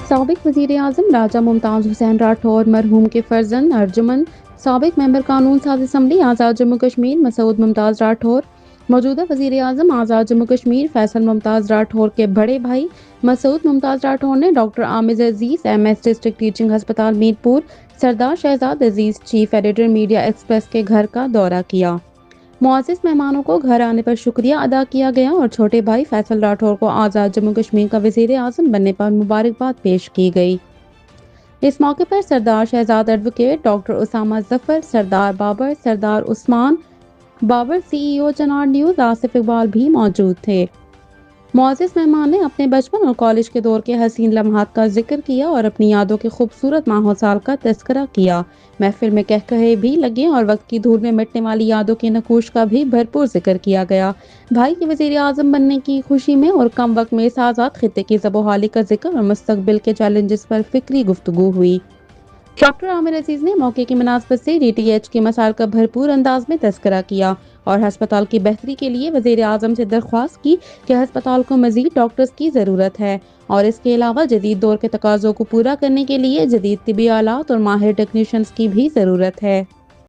سابق وزیر اعظم راجہ ممتاز حسین راٹھور مرحوم کے فرزند ارجمن، سابق ممبر قانون ساز اسمبلی آزاد جموں کشمیر مسعود ممتاز راٹھور، موجودہ وزیر اعظم آزاد جموں کشمیر فیصل ممتاز راٹھور کے بڑے بھائی مسعود ممتاز راٹھور نے ڈاکٹر عامر عزیز ایم ایس ڈسٹرکٹ ٹیچنگ ہسپتال میر پور، سردار شہزاد عزیز چیف ایڈیٹر میڈیا ایکسپریس کے گھر کا دورہ کیا۔ معزز مہمانوں کو گھر آنے پر شکریہ ادا کیا گیا اور چھوٹے بھائی فیصل راٹھور کو آزاد جموں کشمیر کا وزیر اعظم بننے پر مبارکباد پیش کی گئی۔ اس موقع پر سردار شہزاد ایڈوکیٹ ڈاکٹر اسامہ ظفر، سردار بابر، سردار عثمان بابر سی ای او چنار نیوز آصف اقبال بھی موجود تھے۔ معزز مہمان نے اپنے بچپن اور کالج کے دور کے حسین لمحات کا ذکر کیا اور اپنی یادوں کے خوبصورت ماہ و سال کا تذکرہ کیا۔ محفل میں قہقہے بھی لگے اور وقت کی دھول میں مٹنے والی یادوں کے نقوش کا بھی بھرپور ذکر کیا گیا۔ بھائی کے وزیر اعظم بننے کی خوشی میں اور کم وقت میں اس آزاد خطے کی زب و حالی کا ذکر اور مستقبل کے چیلنجز پر فکری گفتگو ہوئی۔ ڈاکٹر عامر عزیز نے موقع کی مناسبت سے ڈی ٹی ایچ کے مسائل کا بھرپور انداز میں تذکرہ کیا اور ہسپتال کی بہتری کے لیے وزیر اعظم سے درخواست کی کہ ہسپتال کو مزید ڈاکٹرز کی ضرورت ہے اور اس کے علاوہ جدید دور کے تقاضوں کو پورا کرنے کے لیے جدید طبی آلات اور ماہر ٹیکنیشینز کی بھی ضرورت ہے۔